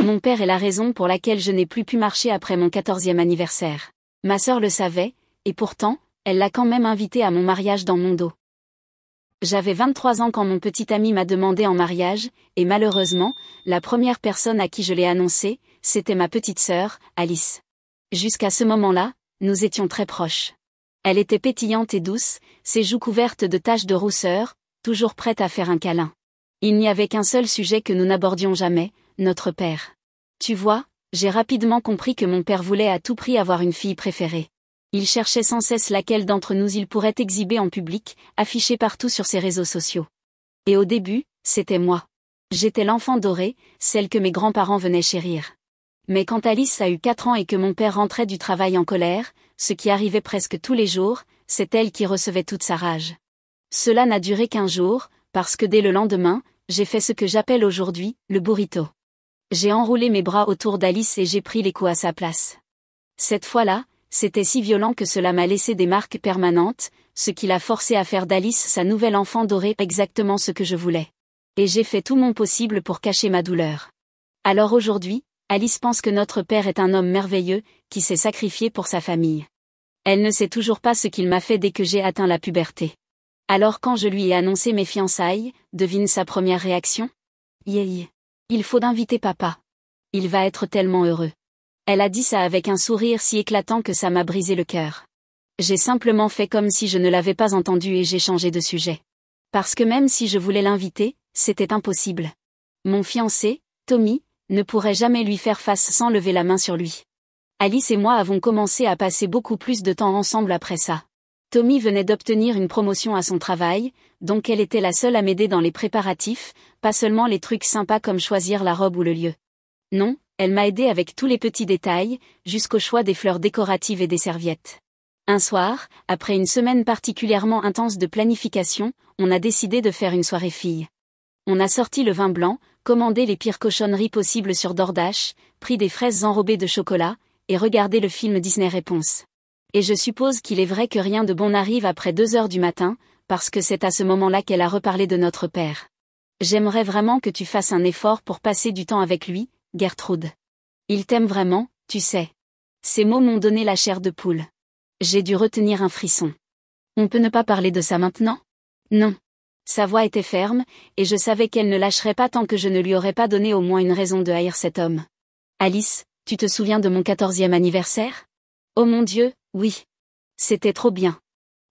Mon père est la raison pour laquelle je n'ai plus pu marcher après mon 14e anniversaire. Ma sœur le savait, et pourtant, elle l'a quand même invité à mon mariage dans mon dos. J'avais 23 ans quand mon petit ami m'a demandé en mariage, et malheureusement, la première personne à qui je l'ai annoncé, c'était ma petite sœur, Alice. Jusqu'à ce moment-là, nous étions très proches. Elle était pétillante et douce, ses joues couvertes de taches de rousseur, toujours prête à faire un câlin. Il n'y avait qu'un seul sujet que nous n'abordions jamais, notre père. Tu vois, j'ai rapidement compris que mon père voulait à tout prix avoir une fille préférée. Il cherchait sans cesse laquelle d'entre nous il pourrait exhiber en public, afficher partout sur ses réseaux sociaux. Et au début, c'était moi. J'étais l'enfant doré, celle que mes grands-parents venaient chérir. Mais quand Alice a eu 4 ans et que mon père rentrait du travail en colère, ce qui arrivait presque tous les jours, c'est elle qui recevait toute sa rage. Cela n'a duré qu'1 jour, parce que dès le lendemain, j'ai fait ce que j'appelle aujourd'hui, le burrito. J'ai enroulé mes bras autour d'Alice et j'ai pris les coups à sa place. Cette fois-là, c'était si violent que cela m'a laissé des marques permanentes, ce qui l'a forcé à faire d'Alice sa nouvelle enfant dorée exactement ce que je voulais. Et j'ai fait tout mon possible pour cacher ma douleur. Alors aujourd'hui, Alice pense que notre père est un homme merveilleux, qui s'est sacrifié pour sa famille. Elle ne sait toujours pas ce qu'il m'a fait dès que j'ai atteint la puberté. Alors quand je lui ai annoncé mes fiançailles, devine sa première réaction ? Yeah. Il faut d'inviter papa. Il va être tellement heureux. Elle a dit ça avec un sourire si éclatant que ça m'a brisé le cœur. J'ai simplement fait comme si je ne l'avais pas entendu et j'ai changé de sujet. Parce que même si je voulais l'inviter, c'était impossible. Mon fiancé, Tommy, ne pourrait jamais lui faire face sans lever la main sur lui. Alice et moi avons commencé à passer beaucoup plus de temps ensemble après ça. Tommy venait d'obtenir une promotion à son travail, donc elle était la seule à m'aider dans les préparatifs, pas seulement les trucs sympas comme choisir la robe ou le lieu. Non, elle m'a aidé avec tous les petits détails, jusqu'au choix des fleurs décoratives et des serviettes. Un soir, après une semaine particulièrement intense de planification, on a décidé de faire une soirée fille. On a sorti le vin blanc, commandé les pires cochonneries possibles sur DoorDash, pris des fraises enrobées de chocolat, et regardé le film Disney Réponse. Et je suppose qu'il est vrai que rien de bon n'arrive après 2 heures du matin, parce que c'est à ce moment-là qu'elle a reparlé de notre père. J'aimerais vraiment que tu fasses un effort pour passer du temps avec lui, Gertrude. Il t'aime vraiment, tu sais. Ces mots m'ont donné la chair de poule. J'ai dû retenir un frisson. On peut ne pas parler de ça maintenant ? Non. Sa voix était ferme, et je savais qu'elle ne lâcherait pas tant que je ne lui aurais pas donné au moins une raison de haïr cet homme. Alice, tu te souviens de mon 14e anniversaire ? Oh mon Dieu, oui. C'était trop bien.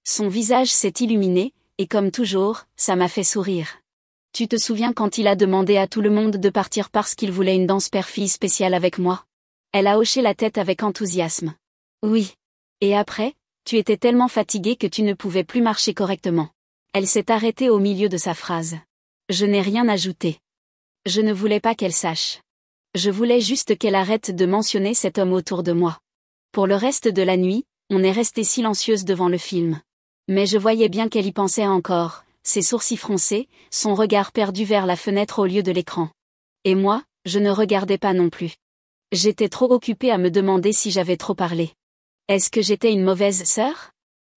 Son visage s'est illuminé, et comme toujours, ça m'a fait sourire. Tu te souviens quand il a demandé à tout le monde de partir parce qu'il voulait une danse père-fille spéciale avec moi ? Elle a hoché la tête avec enthousiasme. Oui. Et après, tu étais tellement fatiguée que tu ne pouvais plus marcher correctement. Elle s'est arrêtée au milieu de sa phrase. Je n'ai rien ajouté. Je ne voulais pas qu'elle sache. Je voulais juste qu'elle arrête de mentionner cet homme autour de moi. Pour le reste de la nuit, on est resté silencieuse devant le film. Mais je voyais bien qu'elle y pensait encore, ses sourcils froncés, son regard perdu vers la fenêtre au lieu de l'écran. Et moi, je ne regardais pas non plus. J'étais trop occupée à me demander si j'avais trop parlé. Est-ce que j'étais une mauvaise sœur ?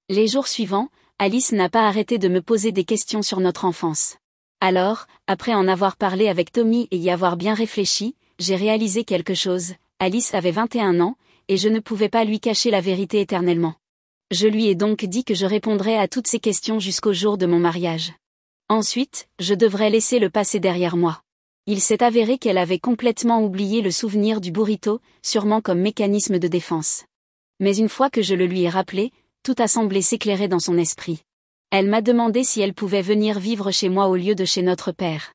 Les jours suivants, Alice n'a pas arrêté de me poser des questions sur notre enfance. Alors, après en avoir parlé avec Tommy et y avoir bien réfléchi, j'ai réalisé quelque chose. Alice avait 21 ans, et je ne pouvais pas lui cacher la vérité éternellement. Je lui ai donc dit que je répondrais à toutes ces questions jusqu'au jour de mon mariage. Ensuite, je devrais laisser le passé derrière moi. Il s'est avéré qu'elle avait complètement oublié le souvenir du burrito, sûrement comme mécanisme de défense. Mais une fois que je le lui ai rappelé, tout a semblé s'éclairer dans son esprit. Elle m'a demandé si elle pouvait venir vivre chez moi au lieu de chez notre père.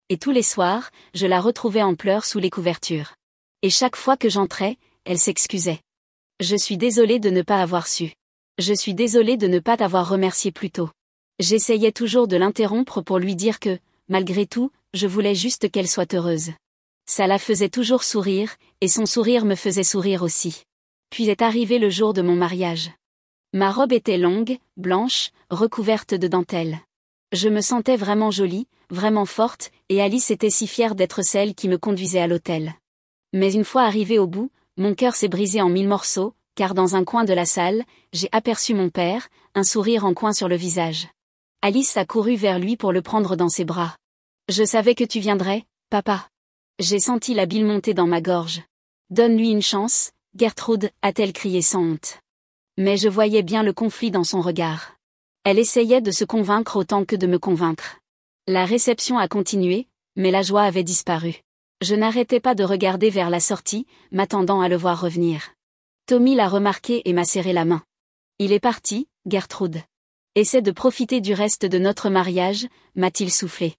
Et tous les soirs, je la retrouvais en pleurs sous les couvertures. Et chaque fois que j'entrais, elle s'excusait. Je suis désolée de ne pas avoir su. Je suis désolée de ne pas t'avoir remercié plus tôt. J'essayais toujours de l'interrompre pour lui dire que, malgré tout, je voulais juste qu'elle soit heureuse. Ça la faisait toujours sourire, et son sourire me faisait sourire aussi. Puis est arrivé le jour de mon mariage. Ma robe était longue, blanche, recouverte de dentelle. Je me sentais vraiment jolie, vraiment forte, et Alice était si fière d'être celle qui me conduisait à l'hôtel. Mais une fois arrivée au bout, mon cœur s'est brisé en 1000 morceaux, car dans un coin de la salle, j'ai aperçu mon père, un sourire en coin sur le visage. Alice a couru vers lui pour le prendre dans ses bras. « Je savais que tu viendrais, papa. » J'ai senti la bile monter dans ma gorge. Donne-lui une chance, Gertrude, a-t-elle crié sans honte. Mais je voyais bien le conflit dans son regard. Elle essayait de se convaincre autant que de me convaincre. La réception a continué, mais la joie avait disparu. Je n'arrêtais pas de regarder vers la sortie, m'attendant à le voir revenir. Tommy l'a remarqué et m'a serré la main. Il est parti, Gertrude. Essaie de profiter du reste de notre mariage, m'a-t-il soufflé.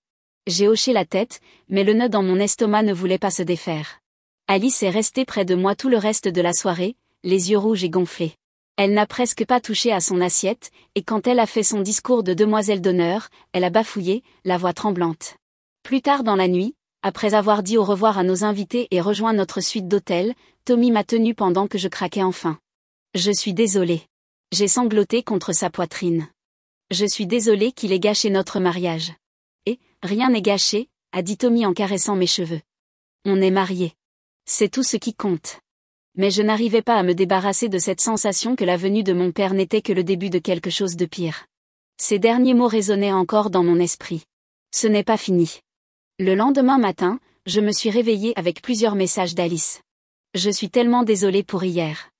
J'ai hoché la tête, mais le nœud dans mon estomac ne voulait pas se défaire. Alice est restée près de moi tout le reste de la soirée, les yeux rouges et gonflés. Elle n'a presque pas touché à son assiette, et quand elle a fait son discours de demoiselle d'honneur, elle a bafouillé, la voix tremblante. Plus tard dans la nuit, après avoir dit au revoir à nos invités et rejoint notre suite d'hôtel, Tommy m'a tenue pendant que je craquais enfin. Je suis désolée. J'ai sangloté contre sa poitrine. Je suis désolée qu'il ait gâché notre mariage. Et, rien n'est gâché, a dit Tommy en caressant mes cheveux. On est mariés. C'est tout ce qui compte. Mais je n'arrivais pas à me débarrasser de cette sensation que la venue de mon père n'était que le début de quelque chose de pire. Ces derniers mots résonnaient encore dans mon esprit. Ce n'est pas fini. Le lendemain matin, je me suis réveillée avec plusieurs messages d'Alice. Je suis tellement désolée pour hier.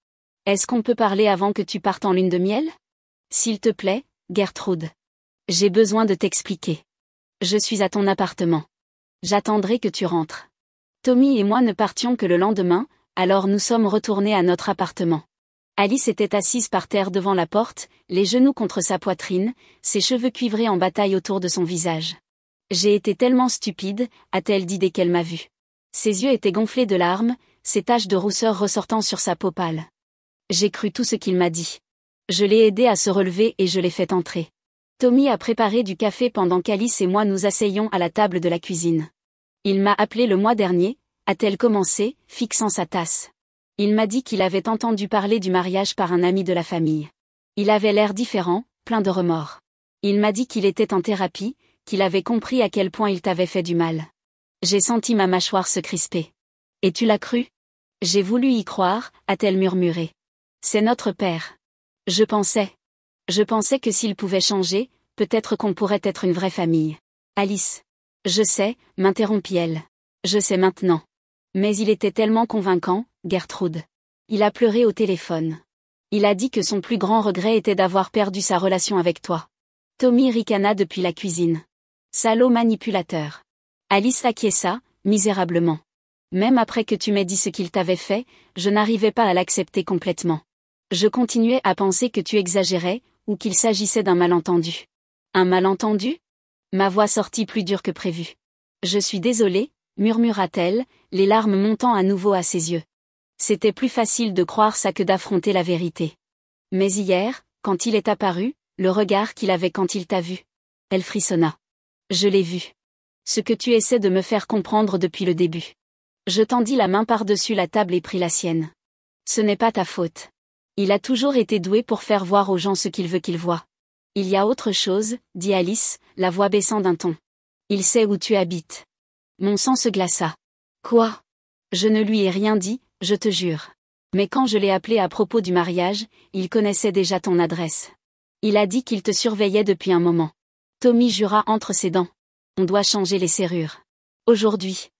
Est-ce qu'on peut parler avant que tu partes en lune de miel? S'il te plaît, Gertrude. J'ai besoin de t'expliquer. Je suis à ton appartement. J'attendrai que tu rentres. Tommy et moi ne partions que le lendemain, alors nous sommes retournés à notre appartement. Alice était assise par terre devant la porte, les genoux contre sa poitrine, ses cheveux cuivrés en bataille autour de son visage. J'ai été tellement stupide, a-t-elle dit dès qu'elle m'a vue. Ses yeux étaient gonflés de larmes, ses taches de rousseur ressortant sur sa peau pâle. J'ai cru tout ce qu'il m'a dit. Je l'ai aidé à se relever et je l'ai fait entrer. Tommy a préparé du café pendant qu'Alice et moi nous asseyions à la table de la cuisine. Il m'a appelé le mois dernier, a-t-elle commencé, fixant sa tasse. Il m'a dit qu'il avait entendu parler du mariage par un ami de la famille. Il avait l'air différent, plein de remords. Il m'a dit qu'il était en thérapie, qu'il avait compris à quel point il t'avait fait du mal. J'ai senti ma mâchoire se crisper. Et tu l'as cru? J'ai voulu y croire, a-t-elle murmuré. C'est notre père. Je pensais que s'il pouvait changer, peut-être qu'on pourrait être une vraie famille. Alice. Je sais, m'interrompit-elle. Je sais maintenant. Mais il était tellement convaincant, Gertrude. Il a pleuré au téléphone. Il a dit que son plus grand regret était d'avoir perdu sa relation avec toi. Tommy ricana depuis la cuisine. Salaud manipulateur. Alice acquiesça, misérablement. Même après que tu m'aies dit ce qu'il t'avait fait, je n'arrivais pas à l'accepter complètement. Je continuais à penser que tu exagérais, ou qu'il s'agissait d'un malentendu. Un malentendu? Ma voix sortit plus dure que prévu. Je suis désolée, murmura-t-elle, les larmes montant à nouveau à ses yeux. C'était plus facile de croire ça que d'affronter la vérité. Mais hier, quand il est apparu, le regard qu'il avait quand il t'a vu. Elle frissonna. Je l'ai vu. Ce que tu essaies de me faire comprendre depuis le début. Je tendis la main par-dessus la table et pris la sienne. Ce n'est pas ta faute. Il a toujours été doué pour faire voir aux gens ce qu'il veut qu'ils voient. Il y a autre chose, dit Alice, la voix baissant d'un ton. Il sait où tu habites. Mon sang se glaça. Quoi? Je ne lui ai rien dit, je te jure. Mais quand je l'ai appelé à propos du mariage, il connaissait déjà ton adresse. Il a dit qu'il te surveillait depuis un moment. Tommy jura entre ses dents. On doit changer les serrures. Aujourd'hui.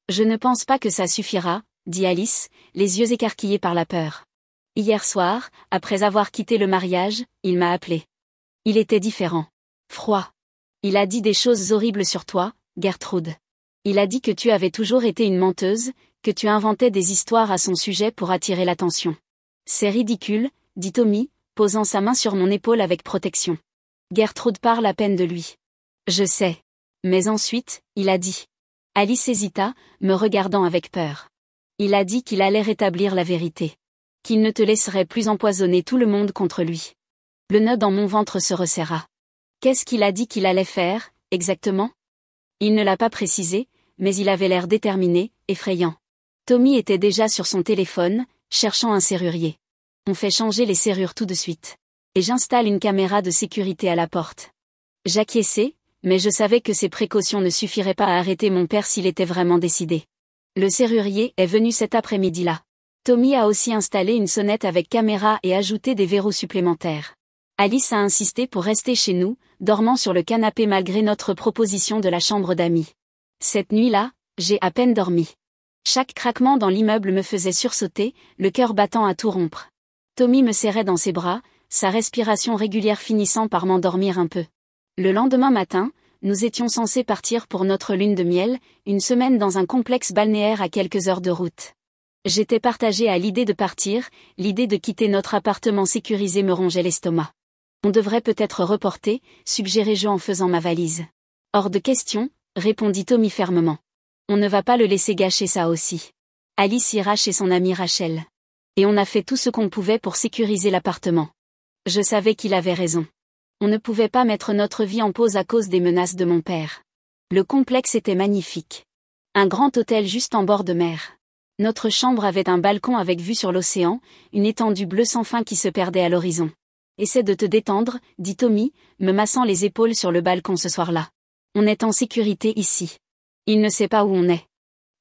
Je ne pense pas que ça suffira, dit Alice, les yeux écarquillés par la peur. Hier soir, après avoir quitté le mariage, il m'a appelé. Il était différent. Froid. Il a dit des choses horribles sur toi, Gertrude. Il a dit que tu avais toujours été une menteuse, que tu inventais des histoires à son sujet pour attirer l'attention. C'est ridicule, dit Tommy, posant sa main sur mon épaule avec protection. Gertrude parle à peine de lui. Je sais. Mais ensuite, il a dit. Alice hésita, me regardant avec peur. Il a dit qu'il allait rétablir la vérité. Qu'il ne te laisserait plus empoisonner tout le monde contre lui. Le nœud dans mon ventre se resserra. Qu'est-ce qu'il a dit qu'il allait faire, exactement? Il ne l'a pas précisé, mais il avait l'air déterminé, effrayant. Tommy était déjà sur son téléphone, cherchant un serrurier. On fait changer les serrures tout de suite. Et j'installe une caméra de sécurité à la porte. J'acquiesçai, mais je savais que ces précautions ne suffiraient pas à arrêter mon père s'il était vraiment décidé. Le serrurier est venu cet après-midi-là. Tommy a aussi installé une sonnette avec caméra et ajouté des verrous supplémentaires. Alice a insisté pour rester chez nous, dormant sur le canapé malgré notre proposition de la chambre d'amis. Cette nuit-là, j'ai à peine dormi. Chaque craquement dans l'immeuble me faisait sursauter, le cœur battant à tout rompre. Tommy me serrait dans ses bras, sa respiration régulière finissant par m'endormir un peu. Le lendemain matin, nous étions censés partir pour notre lune de miel, une semaine dans un complexe balnéaire à quelques heures de route. J'étais partagée à l'idée de partir, l'idée de quitter notre appartement sécurisé me rongeait l'estomac. On devrait peut-être reporter, suggérai-je en faisant ma valise. Hors de question, répondit Tommy fermement. On ne va pas le laisser gâcher ça aussi. Alice ira chez son amie Rachel. Et on a fait tout ce qu'on pouvait pour sécuriser l'appartement. Je savais qu'il avait raison. On ne pouvait pas mettre notre vie en pause à cause des menaces de mon père. Le complexe était magnifique. Un grand hôtel juste en bord de mer. Notre chambre avait un balcon avec vue sur l'océan, une étendue bleue sans fin qui se perdait à l'horizon. Essaie de te détendre, dit Tommy, me massant les épaules sur le balcon ce soir-là. On est en sécurité ici. Il ne sait pas où on est.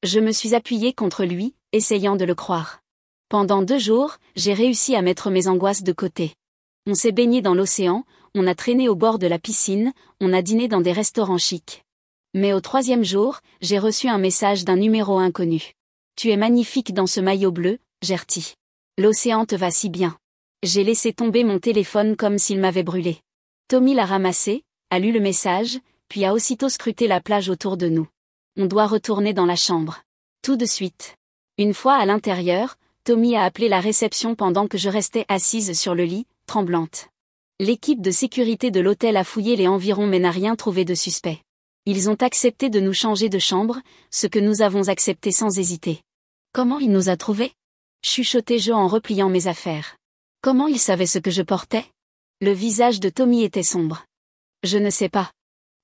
Je me suis appuyée contre lui, essayant de le croire. Pendant 2 jours, j'ai réussi à mettre mes angoisses de côté. On s'est baigné dans l'océan, on a traîné au bord de la piscine, on a dîné dans des restaurants chics. Mais au 3e jour, j'ai reçu un message d'un numéro inconnu. Tu es magnifique dans ce maillot bleu, Gertie. L'océan te va si bien. J'ai laissé tomber mon téléphone comme s'il m'avait brûlé. Tommy l'a ramassé, a lu le message, puis a aussitôt scruté la plage autour de nous. On doit retourner dans la chambre. Tout de suite. Une fois à l'intérieur, Tommy a appelé la réception pendant que je restais assise sur le lit, tremblante. L'équipe de sécurité de l'hôtel a fouillé les environs mais n'a rien trouvé de suspect. Ils ont accepté de nous changer de chambre, ce que nous avons accepté sans hésiter. Comment il nous a trouvés? Chuchotai-je en repliant mes affaires. Comment il savait ce que je portais? Le visage de Tommy était sombre. Je ne sais pas.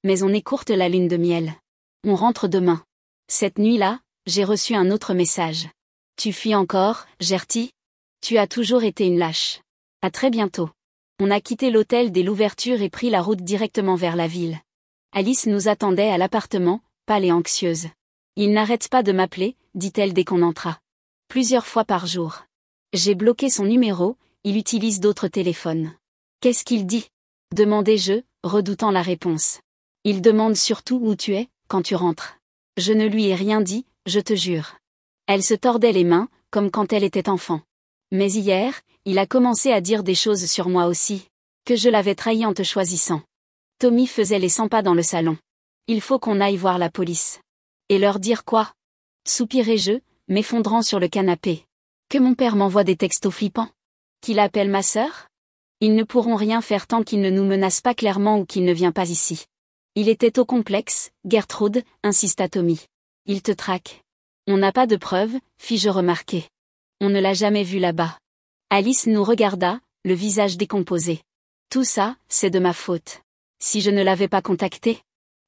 Mais on écourte la lune de miel. On rentre demain. Cette nuit-là, j'ai reçu un autre message. Tu fuis encore, Gertie? Tu as toujours été une lâche. À très bientôt. On a quitté l'hôtel dès l'ouverture et pris la route directement vers la ville. Alice nous attendait à l'appartement, pâle et anxieuse. Il n'arrête pas de m'appeler, dit-elle dès qu'on entra. Plusieurs fois par jour. J'ai bloqué son numéro, il utilise d'autres téléphones. Qu'est-ce qu'il dit? Demandai-je, redoutant la réponse. Il demande surtout où tu es, quand tu rentres. Je ne lui ai rien dit, je te jure. Elle se tordait les mains, comme quand elle était enfant. Mais hier, il a commencé à dire des choses sur moi aussi, que je l'avais trahi en te choisissant. Tommy faisait les 100 pas dans le salon. Il faut qu'on aille voir la police. Et leur dire quoi? Soupirai-je, m'effondrant sur le canapé. Que mon père m'envoie des textos flippants? Qu'il appelle ma sœur? Ils ne pourront rien faire tant qu'il ne nous menace pas clairement ou qu'il ne vient pas ici. Il était au complexe, Gertrude, insista Tommy. Il te traque. On n'a pas de preuves, fis-je remarquer. On ne l'a jamais vu là-bas. Alice nous regarda, le visage décomposé. Tout ça, c'est de ma faute. Si je ne l'avais pas contacté?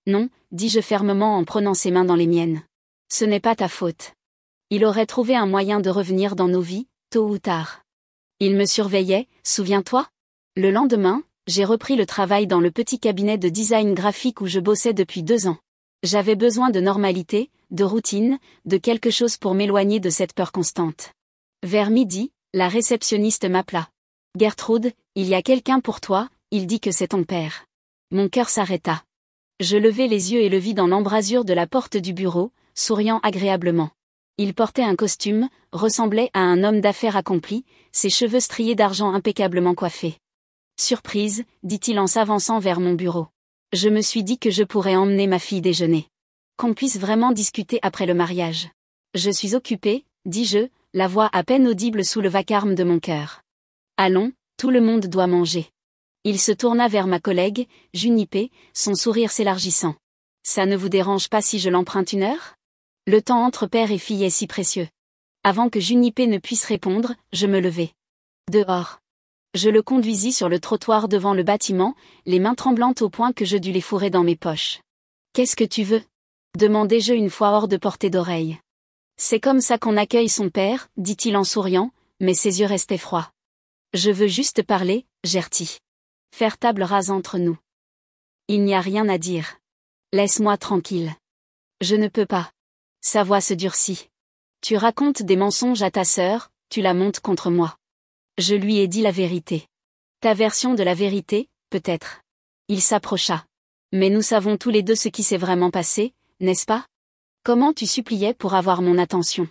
Non, dis-je fermement en prenant ses mains dans les miennes. Ce n'est pas ta faute. Il aurait trouvé un moyen de revenir dans nos vies, tôt ou tard. Il me surveillait, souviens-toi? Le lendemain, j'ai repris le travail dans le petit cabinet de design graphique où je bossais depuis 2 ans. J'avais besoin de normalité, de routine, de quelque chose pour m'éloigner de cette peur constante. Vers midi, la réceptionniste m'appela. Gertrude, il y a quelqu'un pour toi, il dit que c'est ton père. Mon cœur s'arrêta. Je levai les yeux et le vis dans l'embrasure de la porte du bureau, souriant agréablement. Il portait un costume, ressemblait à un homme d'affaires accompli, ses cheveux striés d'argent impeccablement coiffés. Surprise, dit-il en s'avançant vers mon bureau. Je me suis dit que je pourrais emmener ma fille déjeuner. Qu'on puisse vraiment discuter après le mariage. Je suis occupée, dis-je, la voix à peine audible sous le vacarme de mon cœur. Allons, tout le monde doit manger. Il se tourna vers ma collègue, Junipé, son sourire s'élargissant. Ça ne vous dérange pas si je l'emprunte 1 heure? Le temps entre père et fille est si précieux. Avant que Junipé ne puisse répondre, je me levai. Dehors. Je le conduisis sur le trottoir devant le bâtiment, les mains tremblantes au point que je dus les fourrer dans mes poches. Qu'est-ce que tu veux? Demandai-je une fois hors de portée d'oreille. C'est comme ça qu'on accueille son père, dit-il en souriant, mais ses yeux restaient froids. Je veux juste parler, Gertie. Faire table rase entre nous. Il n'y a rien à dire. Laisse-moi tranquille. Je ne peux pas. Sa voix se durcit. Tu racontes des mensonges à ta sœur, tu la montes contre moi. Je lui ai dit la vérité. Ta version de la vérité, peut-être. Il s'approcha. Mais nous savons tous les deux ce qui s'est vraiment passé, n'est-ce pas? Comment tu suppliais pour avoir mon attention?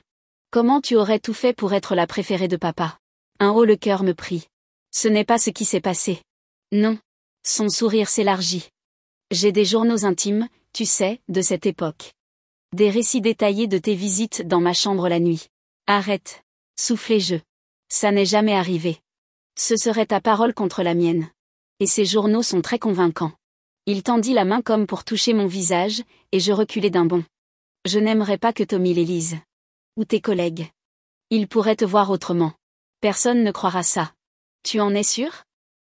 Comment tu aurais tout fait pour être la préférée de papa? Un haut le cœur me prit. Ce n'est pas ce qui s'est passé. Non. Son sourire s'élargit. J'ai des journaux intimes, tu sais, de cette époque. Des récits détaillés de tes visites dans ma chambre la nuit. Arrête. Soufflai-je. Ça n'est jamais arrivé. Ce serait ta parole contre la mienne. Et ces journaux sont très convaincants. Il tendit la main comme pour toucher mon visage, et je reculai d'un bond. Je n'aimerais pas que Tommy les lise. Ou tes collègues. Ils pourraient te voir autrement. Personne ne croira ça. Tu en es sûr?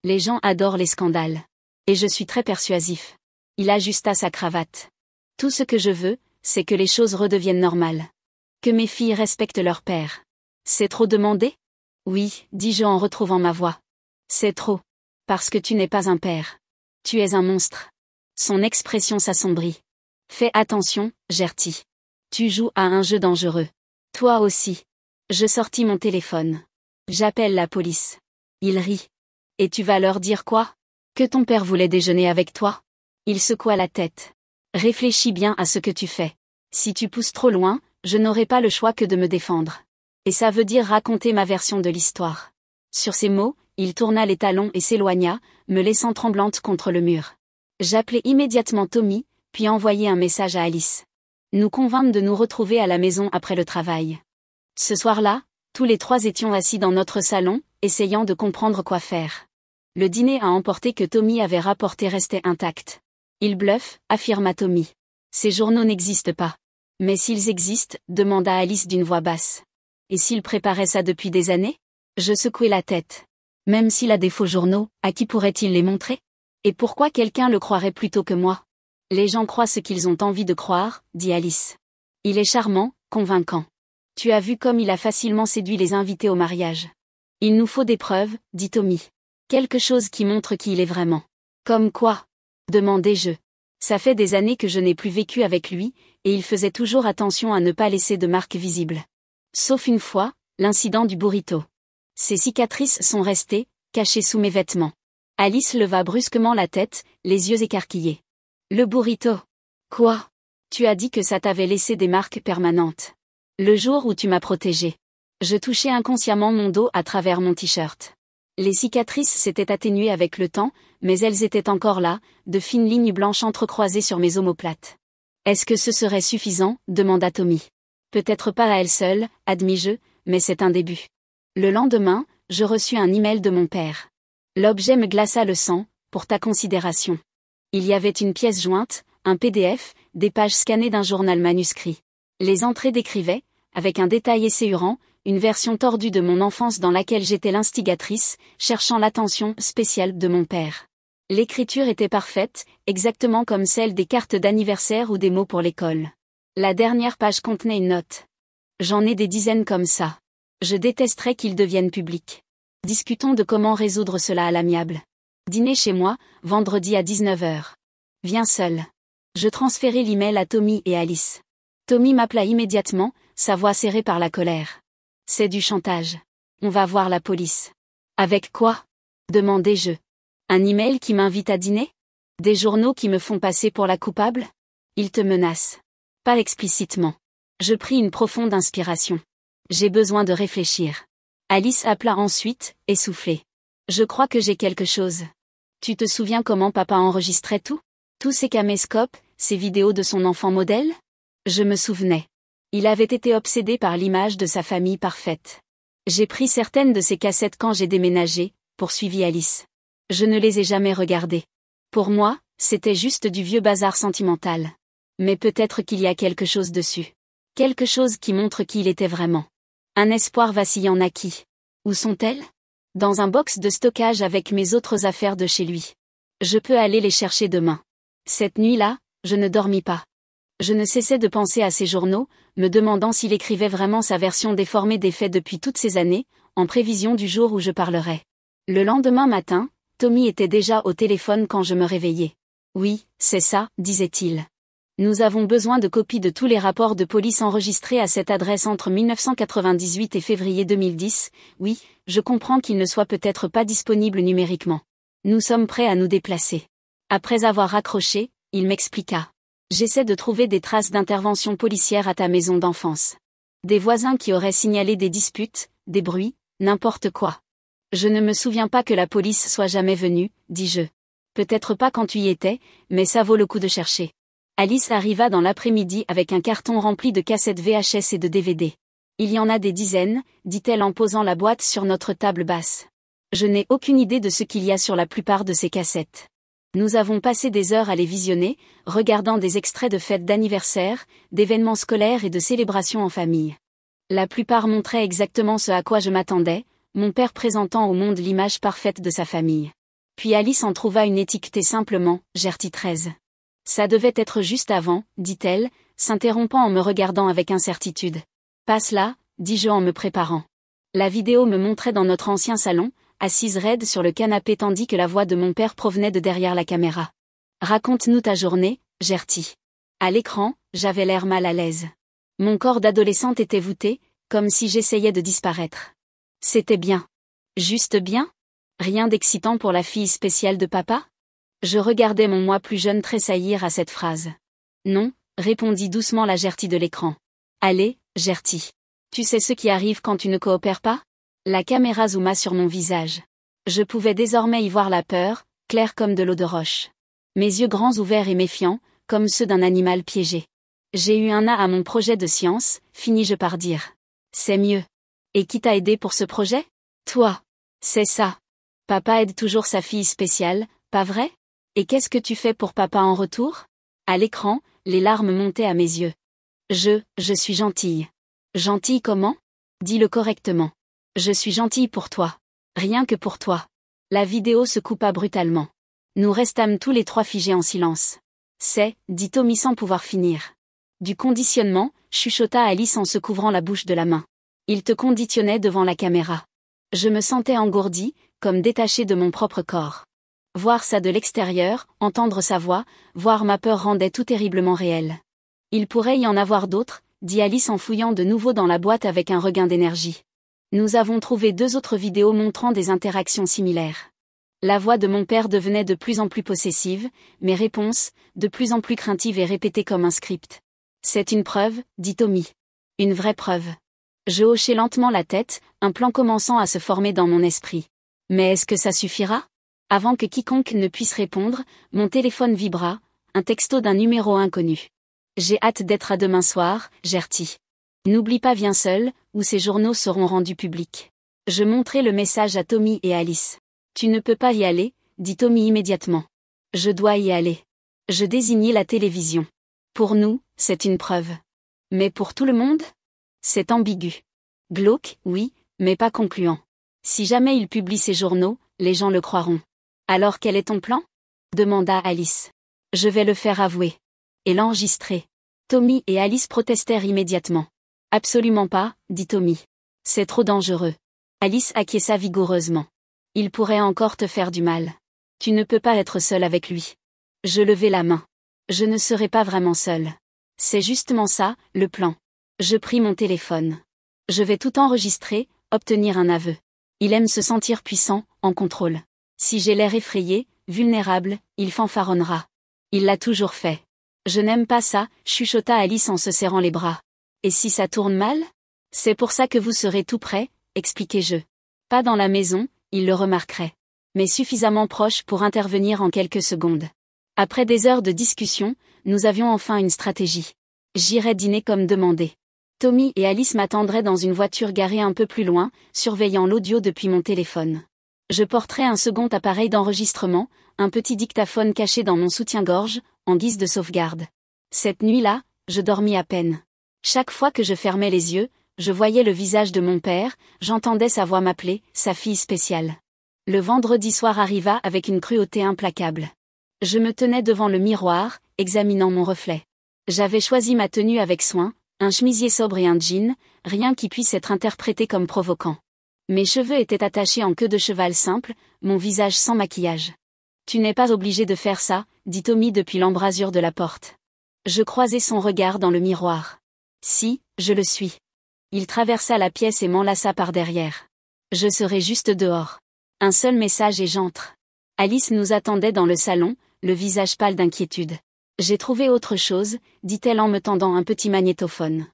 Les gens adorent les scandales. Et je suis très persuasif. Il ajusta sa cravate. Tout ce que je veux, c'est que les choses redeviennent normales. Que mes filles respectent leur père. C'est trop demandé? Oui, dis-je en retrouvant ma voix. C'est trop. Parce que tu n'es pas un père. Tu es un monstre. Son expression s'assombrit. Fais attention, Gertie. Tu joues à un jeu dangereux. Toi aussi. Je sortis mon téléphone. J'appelle la police. Il rit. Et tu vas leur dire quoi? Que ton père voulait déjeuner avec toi? Il secoua la tête. Réfléchis bien à ce que tu fais. Si tu pousses trop loin, je n'aurai pas le choix que de me défendre. Et ça veut dire raconter ma version de l'histoire. Sur ces mots, il tourna les talons et s'éloigna, me laissant tremblante contre le mur. J'appelai immédiatement Tommy, puis envoyai un message à Alice. Nous convînmes de nous retrouver à la maison après le travail. Ce soir-là, tous les trois étions assis dans notre salon, essayant de comprendre quoi faire. Le dîner à emporter que Tommy avait rapporté restait intact. Il bluffe, affirma Tommy. Ces journaux n'existent pas. Mais s'ils existent, demanda Alice d'une voix basse. Et s'il préparait ça depuis des années? Je secouai la tête. Même s'il a des faux journaux, à qui pourrait-il les montrer? Et pourquoi quelqu'un le croirait plutôt que moi? Les gens croient ce qu'ils ont envie de croire, dit Alice. Il est charmant, convaincant. Tu as vu comme il a facilement séduit les invités au mariage. Il nous faut des preuves, dit Tommy. Quelque chose qui montre qui il est vraiment. Comme quoi? Demandai-je. Ça fait des années que je n'ai plus vécu avec lui, et il faisait toujours attention à ne pas laisser de marques visibles. Sauf une fois, l'incident du burrito. Ses cicatrices sont restées, cachées sous mes vêtements. Alice leva brusquement la tête, les yeux écarquillés. Le burrito. Quoi? Tu as dit que ça t'avait laissé des marques permanentes. Le jour où tu m'as protégée. Je touchais inconsciemment mon dos à travers mon t-shirt. Les cicatrices s'étaient atténuées avec le temps, mais elles étaient encore là, de fines lignes blanches entrecroisées sur mes omoplates. Est-ce que ce serait suffisant? Demanda Tommy. Peut-être pas à elle seule, admis-je, mais c'est un début. Le lendemain, je reçus un email de mon père. L'objet me glaça le sang, pour ta considération. Il y avait une pièce jointe, un PDF, des pages scannées d'un journal manuscrit. Les entrées décrivaient, avec un détail esséurant, une version tordue de mon enfance dans laquelle j'étais l'instigatrice, cherchant l'attention spéciale de mon père. L'écriture était parfaite, exactement comme celle des cartes d'anniversaire ou des mots pour l'école. La dernière page contenait une note. J'en ai des dizaines comme ça. Je détesterais qu'ils deviennent publics. Discutons de comment résoudre cela à l'amiable. Dîner chez moi, vendredi à 19h. Viens seul. Je transférai l'email à Tommy et Alice. Tommy m'appela immédiatement, sa voix serrée par la colère. C'est du chantage. On va voir la police. Avec quoi? Demandai-je. Un email qui m'invite à dîner? Des journaux qui me font passer pour la coupable? Ils te menacent. Pas explicitement. Je pris une profonde inspiration. J'ai besoin de réfléchir. Alice appela ensuite, essoufflée. Je crois que j'ai quelque chose. Tu te souviens comment papa enregistrait tout? Tous ces caméscopes, ces vidéos de son enfant modèle? Je me souvenais. Il avait été obsédé par l'image de sa famille parfaite. J'ai pris certaines de ces cassettes quand j'ai déménagé, poursuivit Alice. Je ne les ai jamais regardées. Pour moi, c'était juste du vieux bazar sentimental. Mais peut-être qu'il y a quelque chose dessus. Quelque chose qui montre qui il était vraiment. Un espoir vacillant naquit. Où sont-elles? Dans un box de stockage avec mes autres affaires de chez lui. Je peux aller les chercher demain. Cette nuit-là, je ne dormis pas. Je ne cessais de penser à ces journaux, me demandant s'il écrivait vraiment sa version déformée des faits depuis toutes ces années, en prévision du jour où je parlerais. Le lendemain matin, Tommy était déjà au téléphone quand je me réveillai. Oui, c'est ça, disait-il. Nous avons besoin de copies de tous les rapports de police enregistrés à cette adresse entre 1998 et février 2010. Oui, je comprends qu'ils ne soient peut-être pas disponibles numériquement. Nous sommes prêts à nous déplacer. Après avoir raccroché, il m'expliqua. J'essaie de trouver des traces d'intervention policière à ta maison d'enfance. Des voisins qui auraient signalé des disputes, des bruits, n'importe quoi. Je ne me souviens pas que la police soit jamais venue, dis-je. Peut-être pas quand tu y étais, mais ça vaut le coup de chercher. Alice arriva dans l'après-midi avec un carton rempli de cassettes VHS et de DVD. Il y en a des dizaines, dit-elle en posant la boîte sur notre table basse. Je n'ai aucune idée de ce qu'il y a sur la plupart de ces cassettes. Nous avons passé des heures à les visionner, regardant des extraits de fêtes d'anniversaire, d'événements scolaires et de célébrations en famille. La plupart montraient exactement ce à quoi je m'attendais, mon père présentant au monde l'image parfaite de sa famille. Puis Alice en trouva une étiquetée simplement, Gertie 13. Ça devait être juste avant, dit-elle, s'interrompant en me regardant avec incertitude. Passe là, dis-je en me préparant. La vidéo me montrait dans notre ancien salon, assise raide sur le canapé tandis que la voix de mon père provenait de derrière la caméra. Raconte-nous ta journée, Gertie. À l'écran, j'avais l'air mal à l'aise. Mon corps d'adolescente était voûté, comme si j'essayais de disparaître. C'était bien. Juste bien? Rien d'excitant pour la fille spéciale de papa? Je regardais mon moi plus jeune tressaillir à cette phrase. Non, répondit doucement la Gertie de l'écran. Allez, Gertie. Tu sais ce qui arrive quand tu ne coopères pas? La caméra zooma sur mon visage. Je pouvais désormais y voir la peur, claire comme de l'eau de roche. Mes yeux grands ouverts et méfiants, comme ceux d'un animal piégé. J'ai eu un A à mon projet de science, finis-je par dire. C'est mieux. Et qui t'a aidé pour ce projet? Toi. C'est ça. Papa aide toujours sa fille spéciale, pas vrai? Et qu'est-ce que tu fais pour papa en retour? À l'écran, les larmes montaient à mes yeux. Je suis gentille. Gentille comment? Dis-le correctement. Je suis gentille pour toi. Rien que pour toi. La vidéo se coupa brutalement. Nous restâmes tous les trois figés en silence. C'est, dit Tommy sans pouvoir finir. Du conditionnement, chuchota Alice en se couvrant la bouche de la main. Il te conditionnait devant la caméra. Je me sentais engourdie, comme détachée de mon propre corps. Voir ça de l'extérieur, entendre sa voix, voir ma peur rendait tout terriblement réel. Il pourrait y en avoir d'autres, dit Alice en fouillant de nouveau dans la boîte avec un regain d'énergie. Nous avons trouvé 2 autres vidéos montrant des interactions similaires. La voix de mon père devenait de plus en plus possessive, mes réponses, de plus en plus craintives et répétées comme un script. C'est une preuve, dit Tommy. Une vraie preuve. Je hochai lentement la tête, un plan commençant à se former dans mon esprit. Mais est-ce que ça suffira? Avant que quiconque ne puisse répondre, mon téléphone vibra, un texto d'un numéro inconnu. J'ai hâte d'être à demain soir, Gertie. N'oublie pas viens seul, ou ces journaux seront rendus publics. Je montrai le message à Tommy et Alice. Tu ne peux pas y aller, dit Tommy immédiatement. Je dois y aller. Je désignai la télévision. Pour nous, c'est une preuve. Mais pour tout le monde? C'est ambigu. Glauque, oui, mais pas concluant. Si jamais il publie ces journaux, les gens le croiront. Alors quel est ton plan? Demanda Alice. Je vais le faire avouer. Et l'enregistrer. Tommy et Alice protestèrent immédiatement. Absolument pas, dit Tommy. C'est trop dangereux. Alice acquiesça vigoureusement. Il pourrait encore te faire du mal. Tu ne peux pas être seule avec lui. Je levai la main. Je ne serai pas vraiment seule. C'est justement ça, le plan. Je pris mon téléphone. Je vais tout enregistrer, obtenir un aveu. Il aime se sentir puissant, en contrôle. Si j'ai l'air effrayé, vulnérable, il fanfaronnera. Il l'a toujours fait. Je n'aime pas ça, chuchota Alice en se serrant les bras. Et si ça tourne mal? C'est pour ça que vous serez tout près, expliquai-je. Pas dans la maison, il le remarquerait. Mais suffisamment proche pour intervenir en quelques secondes. Après des heures de discussion, nous avions enfin une stratégie. J'irai dîner comme demandé. Tommy et Alice m'attendraient dans une voiture garée un peu plus loin, surveillant l'audio depuis mon téléphone. Je porterai un second appareil d'enregistrement, un petit dictaphone caché dans mon soutien-gorge, en guise de sauvegarde. Cette nuit-là, je dormis à peine. Chaque fois que je fermais les yeux, je voyais le visage de mon père, j'entendais sa voix m'appeler, sa fille spéciale. Le vendredi soir arriva avec une cruauté implacable. Je me tenais devant le miroir, examinant mon reflet. J'avais choisi ma tenue avec soin, un chemisier sobre et un jean, rien qui puisse être interprété comme provoquant. Mes cheveux étaient attachés en queue de cheval simple, mon visage sans maquillage. Tu n'es pas obligé de faire ça, dit Tommy depuis l'embrasure de la porte. Je croisai son regard dans le miroir. Si, je le suis. Il traversa la pièce et m'enlaça par derrière. Je serai juste dehors. Un seul message et j'entre. Alice nous attendait dans le salon, le visage pâle d'inquiétude. J'ai trouvé autre chose, dit-elle en me tendant un petit magnétophone.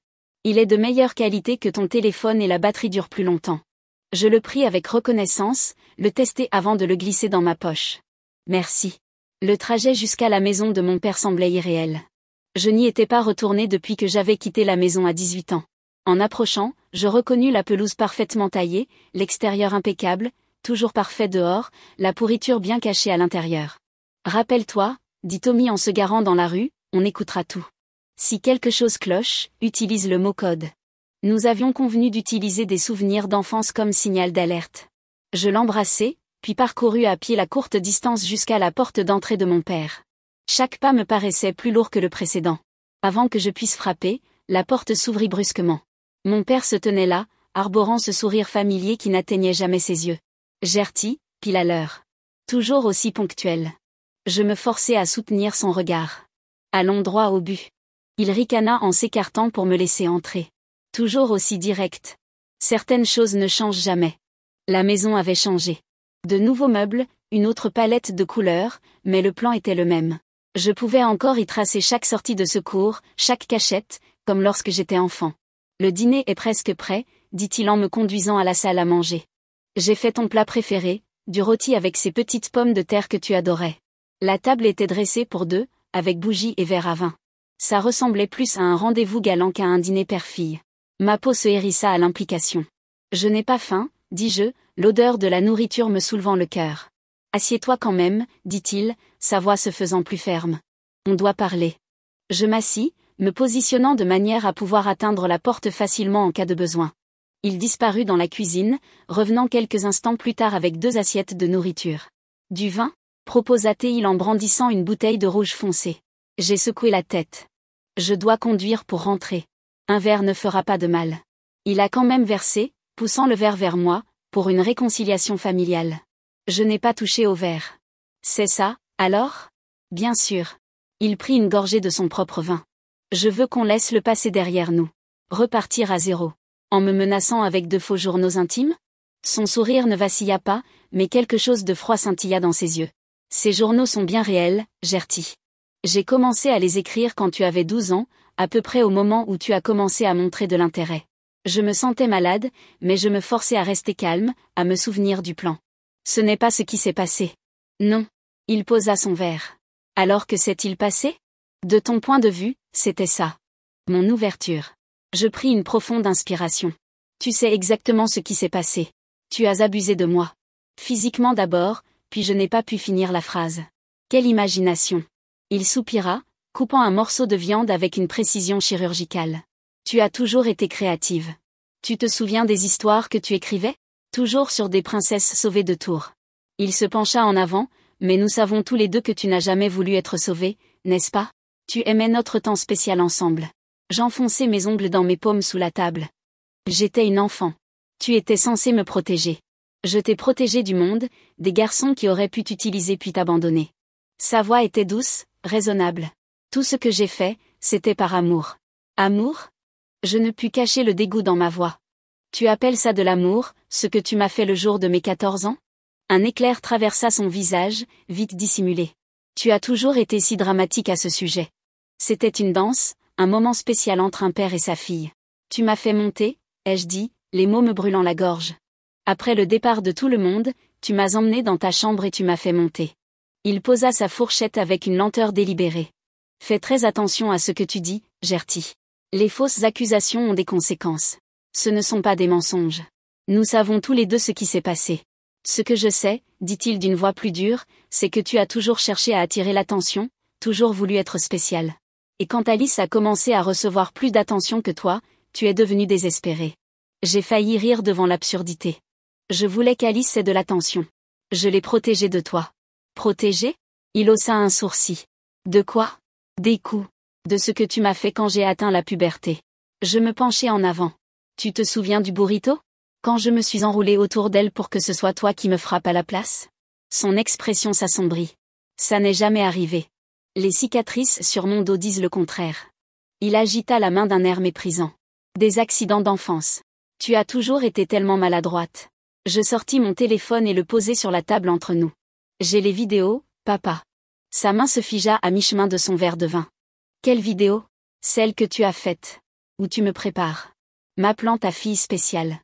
Il est de meilleure qualité que ton téléphone et la batterie dure plus longtemps. Je le pris avec reconnaissance, le testai avant de le glisser dans ma poche. Merci. Le trajet jusqu'à la maison de mon père semblait irréel. Je n'y étais pas retournée depuis que j'avais quitté la maison à 18 ans. En approchant, je reconnus la pelouse parfaitement taillée, l'extérieur impeccable, toujours parfait dehors, la pourriture bien cachée à l'intérieur. Rappelle-toi, dit Tommy en se garant dans la rue, on écoutera tout. Si quelque chose cloche, utilise le mot code. Nous avions convenu d'utiliser des souvenirs d'enfance comme signal d'alerte. Je l'embrassai, puis parcourus à pied la courte distance jusqu'à la porte d'entrée de mon père. Chaque pas me paraissait plus lourd que le précédent. Avant que je puisse frapper, la porte s'ouvrit brusquement. Mon père se tenait là, arborant ce sourire familier qui n'atteignait jamais ses yeux. Gertie, pile à l'heure. Toujours aussi ponctuel. Je me forçai à soutenir son regard. Allons droit au but. Il ricana en s'écartant pour me laisser entrer. Toujours aussi direct. Certaines choses ne changent jamais. La maison avait changé. De nouveaux meubles, une autre palette de couleurs, mais le plan était le même. Je pouvais encore y tracer chaque sortie de secours, chaque cachette, comme lorsque j'étais enfant. Le dîner est presque prêt, dit-il en me conduisant à la salle à manger. J'ai fait ton plat préféré, du rôti avec ces petites pommes de terre que tu adorais. La table était dressée pour deux, avec bougies et verre à vin. Ça ressemblait plus à un rendez-vous galant qu'à un dîner père-fille. Ma peau se hérissa à l'implication. Je n'ai pas faim, dis-je, l'odeur de la nourriture me soulevant le cœur. Assieds-toi quand même, dit-il, sa voix se faisant plus ferme. On doit parler. Je m'assis, me positionnant de manière à pouvoir atteindre la porte facilement en cas de besoin. Il disparut dans la cuisine, revenant quelques instants plus tard avec 2 assiettes de nourriture. Du vin, proposa-t-il en brandissant une bouteille de rouge foncé. J'ai secoué la tête. Je dois conduire pour rentrer. Un verre ne fera pas de mal. Il a quand même versé, poussant le verre vers moi, pour une réconciliation familiale. Je n'ai pas touché au verre. C'est ça, alors ? Bien sûr. Il prit une gorgée de son propre vin. Je veux qu'on laisse le passé derrière nous. Repartir à zéro. En me menaçant avec de faux journaux intimes ? Son sourire ne vacilla pas, mais quelque chose de froid scintilla dans ses yeux. Ces journaux sont bien réels, Gertie. J'ai commencé à les écrire quand tu avais 12 ans, à peu près au moment où tu as commencé à montrer de l'intérêt. Je me sentais malade, mais je me forçais à rester calme, à me souvenir du plan. Ce n'est pas ce qui s'est passé. Non. Il posa son verre. Alors que s'est-il passé ? De ton point de vue, c'était ça. Mon ouverture. Je pris une profonde inspiration. Tu sais exactement ce qui s'est passé. Tu as abusé de moi. Physiquement d'abord, puis je n'ai pas pu finir la phrase. Quelle imagination. Il soupira, coupant un morceau de viande avec une précision chirurgicale. Tu as toujours été créative. Tu te souviens des histoires que tu écrivais ? Toujours sur des princesses sauvées de Tours. Il se pencha en avant, mais nous savons tous les deux que tu n'as jamais voulu être sauvée, n'est-ce pas ? Tu aimais notre temps spécial ensemble. J'enfonçais mes ongles dans mes paumes sous la table. J'étais une enfant. Tu étais censé me protéger. Je t'ai protégé du monde, des garçons qui auraient pu t'utiliser puis t'abandonner. Sa voix était douce, raisonnable. Tout ce que j'ai fait, c'était par amour. Amour ? Je ne pus cacher le dégoût dans ma voix. Tu appelles ça de l'amour, ce que tu m'as fait le jour de mes 14 ans ? Un éclair traversa son visage, vite dissimulé. Tu as toujours été si dramatique à ce sujet. C'était une danse, un moment spécial entre un père et sa fille. Tu m'as fait monter, ai-je dit, les mots me brûlant la gorge. Après le départ de tout le monde, tu m'as emmené dans ta chambre et tu m'as fait monter. Il posa sa fourchette avec une lenteur délibérée. Fais très attention à ce que tu dis, Gertie. Les fausses accusations ont des conséquences. Ce ne sont pas des mensonges. Nous savons tous les deux ce qui s'est passé. Ce que je sais, dit-il d'une voix plus dure, c'est que tu as toujours cherché à attirer l'attention, toujours voulu être spécial. Et quand Alice a commencé à recevoir plus d'attention que toi, tu es devenu désespéré. J'ai failli rire devant l'absurdité. Je voulais qu'Alice ait de l'attention. Je l'ai protégée de toi. Protégée ? Il haussa un sourcil. De quoi ? Des coups. De ce que tu m'as fait quand j'ai atteint la puberté. Je me penchai en avant. Tu te souviens du burrito ? Quand je me suis enroulée autour d'elle pour que ce soit toi qui me frappe à la place ? Son expression s'assombrit. Ça n'est jamais arrivé. Les cicatrices sur mon dos disent le contraire. Il agita la main d'un air méprisant. Des accidents d'enfance. Tu as toujours été tellement maladroite. Je sortis mon téléphone et le posai sur la table entre nous. J'ai les vidéos, papa. Sa main se figea à mi-chemin de son verre de vin. Quelle vidéo? Celle que tu as faite. Où tu me prépares. M'appelant ta fille spéciale.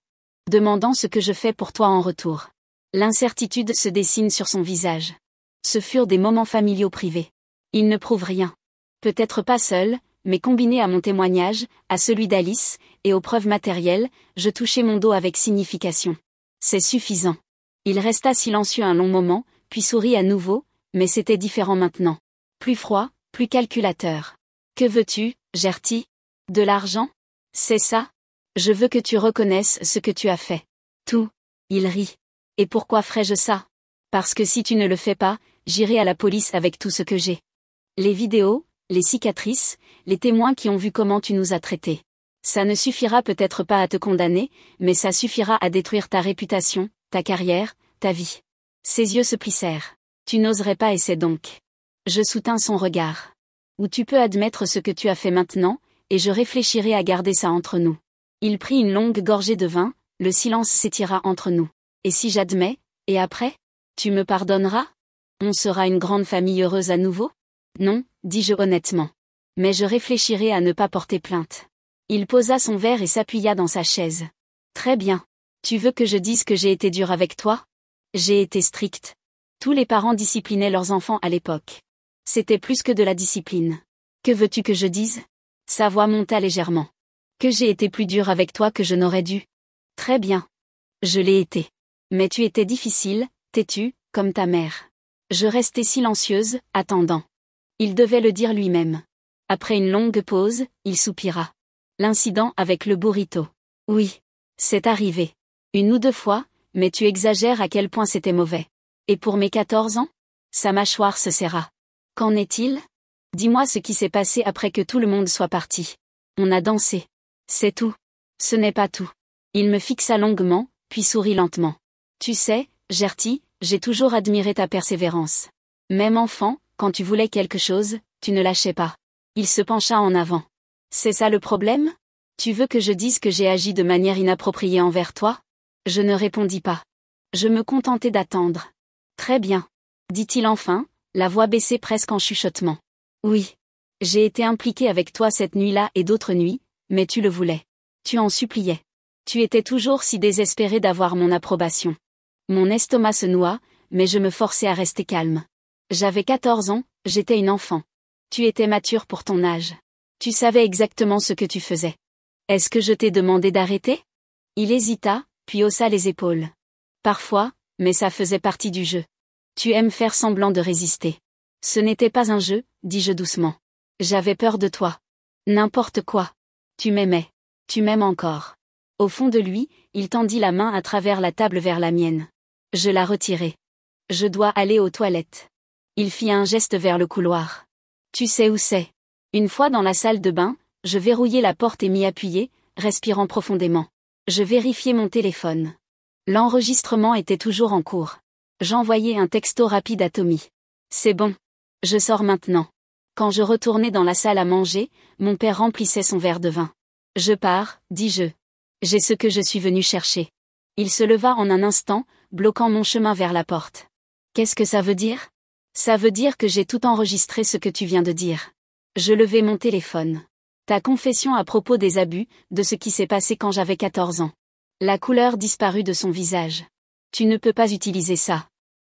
Demandant ce que je fais pour toi en retour. L'incertitude se dessine sur son visage. Ce furent des moments familiaux privés. Il ne prouve rien. Peut-être pas seul, mais combiné à mon témoignage, à celui d'Alice, et aux preuves matérielles, je touchai mon dos avec signification. C'est suffisant. Il resta silencieux un long moment, puis sourit à nouveau, mais c'était différent maintenant. Plus froid, plus calculateur. Que veux-tu, Gertie? De l'argent? C'est ça? Je veux que tu reconnaisses ce que tu as fait. Tout. Il rit. Et pourquoi ferais-je ça? Parce que si tu ne le fais pas, j'irai à la police avec tout ce que j'ai. Les vidéos, les cicatrices, les témoins qui ont vu comment tu nous as traités. Ça ne suffira peut-être pas à te condamner, mais ça suffira à détruire ta réputation, ta carrière, ta vie. Ses yeux se plissèrent. Tu n'oserais pas, essaie donc. Je soutins son regard. Ou tu peux admettre ce que tu as fait maintenant, et je réfléchirai à garder ça entre nous. Il prit une longue gorgée de vin, le silence s'étira entre nous. Et si j'admets, et après? Tu me pardonneras? On sera une grande famille heureuse à nouveau? Non, dis-je honnêtement. Mais je réfléchirai à ne pas porter plainte. Il posa son verre et s'appuya dans sa chaise. Très bien. Tu veux que je dise que j'ai été dur avec toi? J'ai été stricte. Tous les parents disciplinaient leurs enfants à l'époque. C'était plus que de la discipline. Que veux-tu que je dise? Sa voix monta légèrement. Que j'ai été plus dure avec toi que je n'aurais dû. Très bien. Je l'ai été. Mais tu étais difficile, têtue, comme ta mère. Je restai silencieuse, attendant. Il devait le dire lui-même. Après une longue pause, il soupira. L'incident avec le burrito. Oui. C'est arrivé. Une ou deux fois, mais tu exagères à quel point c'était mauvais. Et pour mes 14 ans? Sa mâchoire se serra. Qu'en est-il? Dis-moi ce qui s'est passé après que tout le monde soit parti. On a dansé. C'est tout. Ce n'est pas tout. Il me fixa longuement, puis sourit lentement. Tu sais, Gertie, j'ai toujours admiré ta persévérance. Même enfant, quand tu voulais quelque chose, tu ne lâchais pas. Il se pencha en avant. C'est ça le problème? Tu veux que je dise que j'ai agi de manière inappropriée envers toi? Je ne répondis pas. Je me contentai d'attendre. Très bien. Dit-il enfin, la voix baissée presque en chuchotement. Oui. J'ai été impliqué avec toi cette nuit-là et d'autres nuits, mais tu le voulais. Tu en suppliais. Tu étais toujours si désespéré d'avoir mon approbation. Mon estomac se noua, mais je me forçai à rester calme. J'avais 14 ans, j'étais une enfant. Tu étais mature pour ton âge. Tu savais exactement ce que tu faisais. Est-ce que je t'ai demandé d'arrêter? Il hésita, puis haussa les épaules. Parfois, mais ça faisait partie du jeu. Tu aimes faire semblant de résister. Ce n'était pas un jeu, dis-je doucement. J'avais peur de toi. N'importe quoi. Tu m'aimais. Tu m'aimes encore. Au fond de lui, il tendit la main à travers la table vers la mienne. Je la retirai. Je dois aller aux toilettes. Il fit un geste vers le couloir. Tu sais où c'est. Une fois dans la salle de bain, je verrouillai la porte et m'y appuyai, respirant profondément. Je vérifiai mon téléphone. L'enregistrement était toujours en cours. J'envoyai un texto rapide à Tommy. C'est bon. Je sors maintenant. Quand je retournai dans la salle à manger, mon père remplissait son verre de vin. Je pars, dis-je. J'ai ce que je suis venu chercher. Il se leva en un instant, bloquant mon chemin vers la porte. Qu'est-ce que ça veut dire? Ça veut dire que j'ai tout enregistré ce que tu viens de dire. Je levai mon téléphone. Ta confession à propos des abus, de ce qui s'est passé quand j'avais 14 ans. La couleur disparut de son visage. Tu ne peux pas utiliser ça.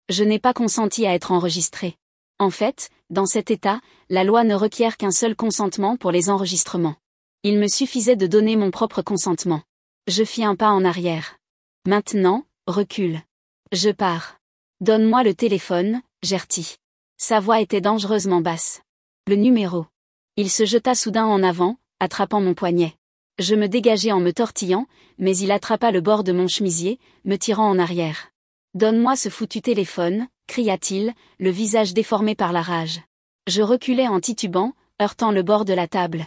Je n'ai pas consenti à être enregistré. En fait, dans cet état, la loi ne requiert qu'un seul consentement pour les enregistrements. Il me suffisait de donner mon propre consentement. Je fis un pas en arrière. Maintenant, recule. Je pars. Donne-moi le téléphone, Gertie. Sa voix était dangereusement basse. Le numéro. Il se jeta soudain en avant, attrapant mon poignet. Je me dégageai en me tortillant, mais il attrapa le bord de mon chemisier, me tirant en arrière. Donne-moi ce foutu téléphone, cria-t-il, le visage déformé par la rage. Je reculai en titubant, heurtant le bord de la table.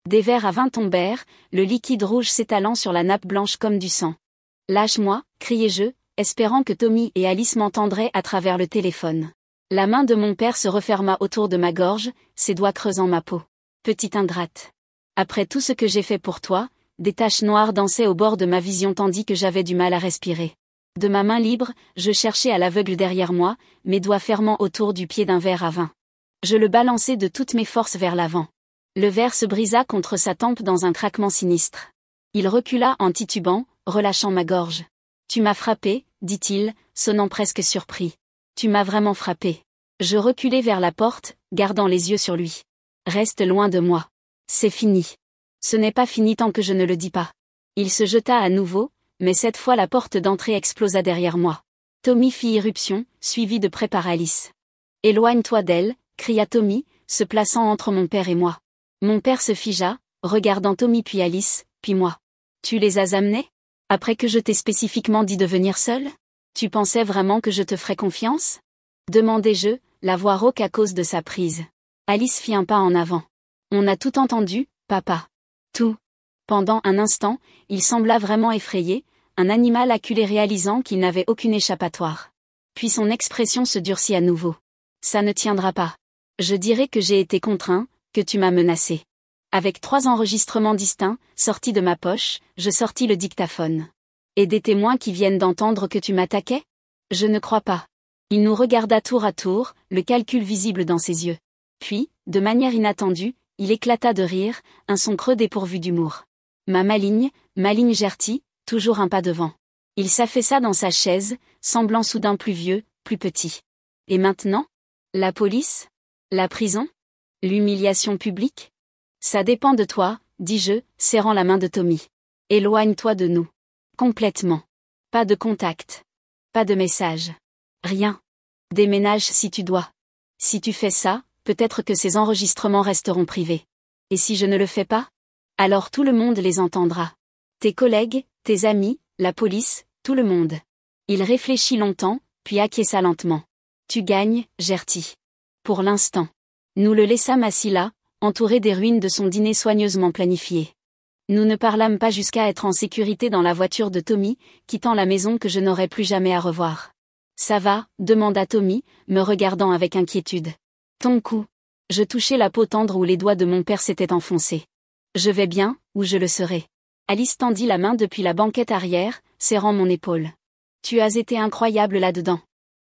Des verres à vin tombèrent, le liquide rouge s'étalant sur la nappe blanche comme du sang. Lâche-moi, criai-je, espérant que Tommy et Alice m'entendraient à travers le téléphone. La main de mon père se referma autour de ma gorge, ses doigts creusant ma peau. Petite ingrate. Après tout ce que j'ai fait pour toi, des taches noires dansaient au bord de ma vision tandis que j'avais du mal à respirer. De ma main libre, je cherchais à l'aveugle derrière moi, mes doigts fermant autour du pied d'un verre à vin. Je le balançai de toutes mes forces vers l'avant. Le verre se brisa contre sa tempe dans un craquement sinistre. Il recula en titubant, relâchant ma gorge. « Tu m'as frappé, dit-il, sonnant presque surpris. Tu m'as vraiment frappé. » Je reculai vers la porte, gardant les yeux sur lui. « Reste loin de moi. C'est fini. » « Ce n'est pas fini tant que je ne le dis pas. » Il se jeta à nouveau, mais cette fois la porte d'entrée explosa derrière moi. Tommy fit irruption, suivi de près par Alice. « Éloigne-toi d'elle » cria Tommy, se plaçant entre mon père et moi. Mon père se figea, regardant Tommy puis Alice, puis moi. « Tu les as amenés ? Après que je t'ai spécifiquement dit de venir seul ? Tu pensais vraiment que je te ferais confiance ? » demandai-je, la voix rauque à cause de sa prise. Alice fit un pas en avant. « On a tout entendu, papa. » Tout. Pendant un instant, il sembla vraiment effrayé, un animal acculé réalisant qu'il n'avait aucune échappatoire. Puis son expression se durcit à nouveau. « Ça ne tiendra pas. Je dirai que j'ai été contraint, que tu m'as menacé. » Avec 3 enregistrements distincts, sortis de ma poche, je sortis le dictaphone. « Et des témoins qui viennent d'entendre que tu m'attaquais ? Je ne crois pas. » Il nous regarda tour à tour, le calcul visible dans ses yeux. Puis, de manière inattendue, il éclata de rire, un son creux dépourvu d'humour. Ma maligne Gertie, toujours un pas devant. Il s'affaissa dans sa chaise, semblant soudain plus vieux, plus petit. Et maintenant ? La police ? La prison ? L'humiliation publique ? Ça dépend de toi, dis-je, serrant la main de Tommy. Éloigne-toi de nous. Complètement. Pas de contact. Pas de message. Rien. Déménage si tu dois. Si tu fais ça, peut-être que ces enregistrements resteront privés. Et si je ne le fais pas ? Alors tout le monde les entendra. Tes collègues, tes amis, la police, tout le monde. Il réfléchit longtemps, puis acquiesça lentement. Tu gagnes, Gertie. Pour l'instant. Nous le laissâmes assis là, entouré des ruines de son dîner soigneusement planifié. Nous ne parlâmes pas jusqu'à être en sécurité dans la voiture de Tommy, quittant la maison que je n'aurais plus jamais à revoir. Ça va ? demanda Tommy, me regardant avec inquiétude. Ton cou. Je touchai la peau tendre où les doigts de mon père s'étaient enfoncés. Je vais bien, ou je le serai. Alice tendit la main depuis la banquette arrière, serrant mon épaule. Tu as été incroyable là-dedans.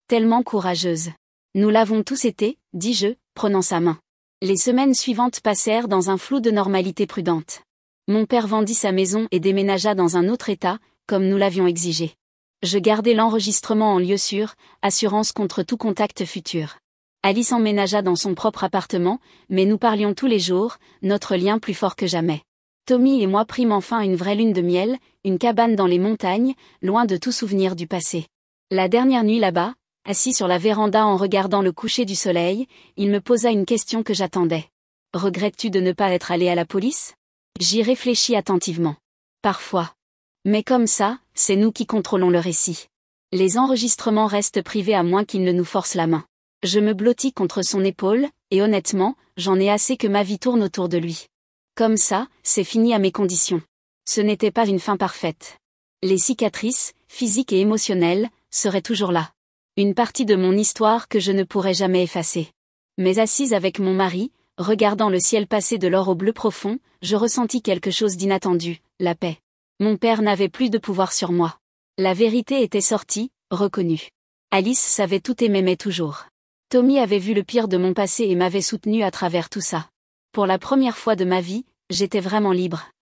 Tellement courageuse. Nous l'avons tous été, dis-je, prenant sa main. Les semaines suivantes passèrent dans un flou de normalité prudente. Mon père vendit sa maison et déménagea dans un autre état, comme nous l'avions exigé. Je gardai l'enregistrement en lieu sûr, assurance contre tout contact futur. Alice emménagea dans son propre appartement, mais nous parlions tous les jours, notre lien plus fort que jamais. Tommy et moi prîmes enfin une vraie lune de miel, une cabane dans les montagnes, loin de tout souvenir du passé. La dernière nuit là-bas, assis sur la véranda en regardant le coucher du soleil, il me posa une question que j'attendais. « Regrettes-tu de ne pas être allé à la police ?» J'y réfléchis attentivement. Parfois. Mais comme ça, c'est nous qui contrôlons le récit. Les enregistrements restent privés à moins qu'ils ne nous forcent la main. Je me blottis contre son épaule, et honnêtement, j'en ai assez que ma vie tourne autour de lui. Comme ça, c'est fini à mes conditions. Ce n'était pas une fin parfaite. Les cicatrices, physiques et émotionnelles, seraient toujours là. Une partie de mon histoire que je ne pourrais jamais effacer. Mais assise avec mon mari, regardant le ciel passer de l'or au bleu profond, je ressentis quelque chose d'inattendu, la paix. Mon père n'avait plus de pouvoir sur moi. La vérité était sortie, reconnue. Alice savait tout et m'aimait toujours. Tommy avait vu le pire de mon passé et m'avait soutenu à travers tout ça. Pour la première fois de ma vie, j'étais vraiment libre.